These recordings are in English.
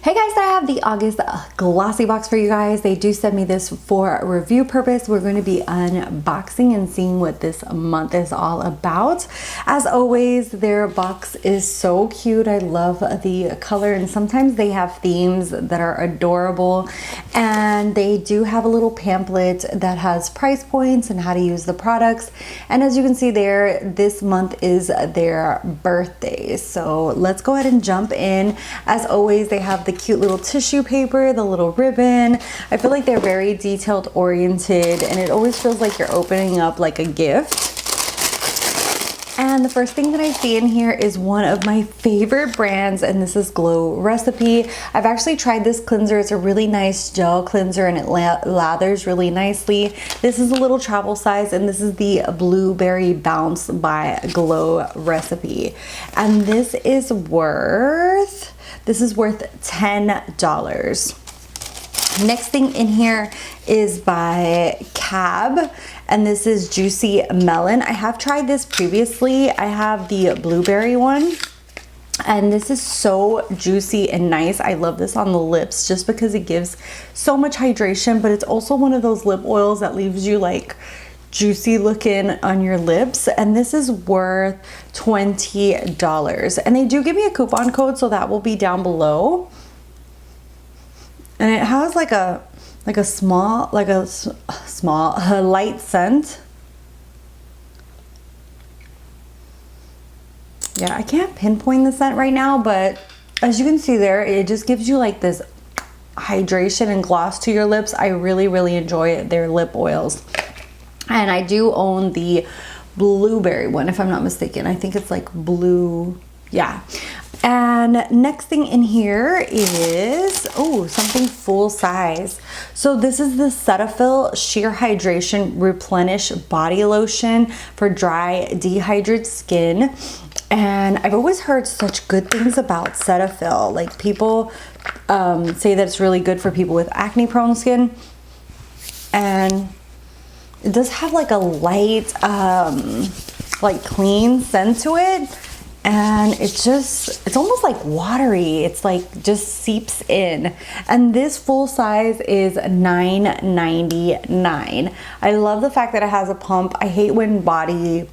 Hey guys, I have the August glossy box for you guys. They do send me this for review purpose. We're going to be unboxing and seeing what this month is all about. As always, their box is so cute. I love the color, and sometimes they have themes that are adorable. And they do have a little pamphlet that has price points and how to use the products. And as you can see there, this month is their birthday. So let's go ahead and jump in. As always, they have the cute little tissue paper, the little ribbon. I feel like they're very detailed oriented, and it always feels like you're opening up like a gift. And the first thing that I see in here is one of my favorite brands, and this is Glow Recipe. I've actually tried this cleanser. It's a really nice gel cleanser, and it lathers really nicely. This is a little travel size, and this is the Blueberry Bounce by Glow Recipe. And this is worth $10. Next thing in here is by Cab, and this is Juicy Melon. I have tried this previously. I have the blueberry one, and this is so juicy and nice. I love this on the lips just because it gives so much hydration, but it's also one of those lip oils that leaves you like juicy looking on your lips. And this is worth $20, and they do give me a coupon code, so that will be down below. And it has like a light scent. Yeah, I can't pinpoint the scent right now, but as you can see there, it just gives you like this hydration and gloss to your lips. I really enjoy their lip oils. And I do own the blueberry one, if I'm not mistaken. I think it's like blue, yeah. And next thing in here is, oh, something full size. So this is the Cetaphil Sheer Hydration Replenish Body Lotion for dry, dehydrated skin. And I've always heard such good things about Cetaphil. Like people say that it's really good for people with acne prone skin. And it does have like a light, like clean scent to it. And it's almost like watery. It's like just seeps in. And this full size is $9.99. I love the fact that it has a pump. I hate when body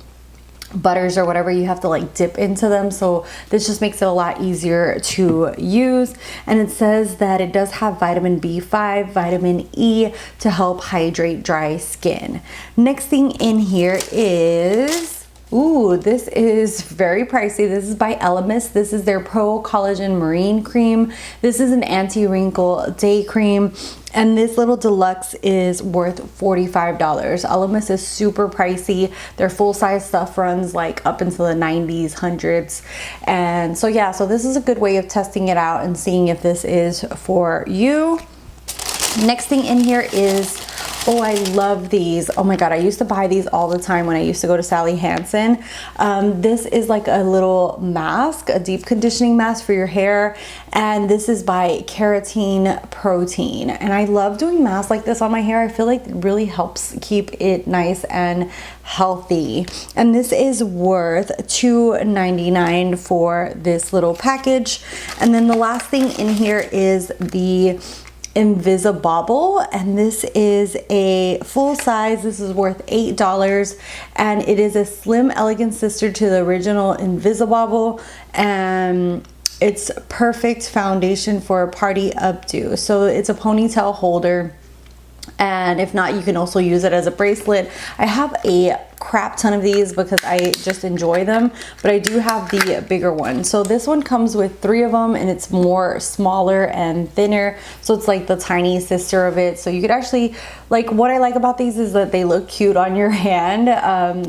butters or whatever, you have to like dip into them, so this just makes it a lot easier to use. And it says that it does have vitamin B5, vitamin E to help hydrate dry skin. Next thing in here is, ooh, this is very pricey. This is by Elemis. This is their Pro Collagen Marine Cream. This is an anti-wrinkle day cream, and this little deluxe is worth $45. Elemis is super pricey. Their full-size stuff runs like up into the 90s, 100s. And so yeah, so this is a good way of testing it out and seeing if this is for you. Next thing in here is, oh, I love these. Oh my God, I used to buy these all the time when I used to go to Sally Hansen. This is like a little mask, a deep conditioning mask for your hair. And this is by Keratin Protein. And I love doing masks like this on my hair. I feel like it really helps keep it nice and healthy. And this is worth $2.99 for this little package. And then the last thing in here is the Invisibobble, and this is a full size. This is worth $8, and it is a slim, elegant sister to the original Invisibobble, and it's perfect foundation for a party updo. So it's a ponytail holder, and if not, you can also use it as a bracelet. I have a crap ton of these because I just enjoy them, but I do have the bigger one. So this one comes with 3 of them, and it's more smaller and thinner, so it's like the tiny sister of it. So you could actually, like, what I like about these is that they look cute on your hand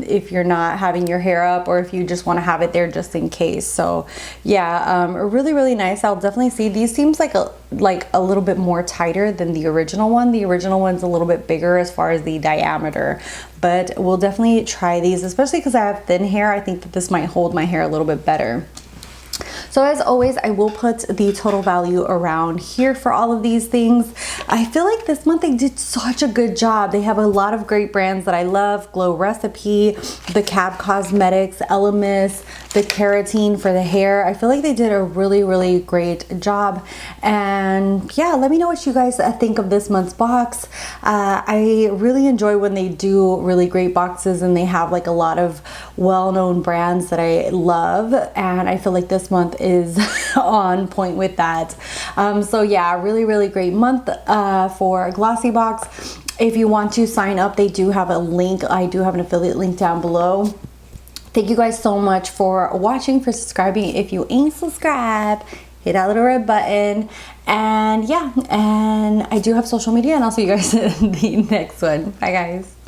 if you're not having your hair up, or if you just want to have it there just in case. So yeah, really nice. I'll definitely see these. Seems like a little bit more tighter than the original one. The original one's a little bit bigger as far as the diameter, but we'll definitely try these, especially because I have thin hair. I think that this might hold my hair a little bit better. So as always, I will put the total value around here for all of these things. I feel like this month they did such a good job. They have a lot of great brands that I love. Glow Recipe, the Cab Cosmetics, Elemis, the Keratin for the hair. I feel like they did a really great job. And yeah, let me know what you guys think of this month's box. I really enjoy when they do really great boxes and they have like a lot of well-known brands that I love, and I feel like this month is on point with that. So yeah, really great month for Glossybox. If you want to sign up, they do have a link. I do have an affiliate link down below. Thank you guys so much for watching, for subscribing. If you ain't subscribed, hit that little red button. And yeah, and I do have social media, and I'll see you guys in the next one. Bye guys.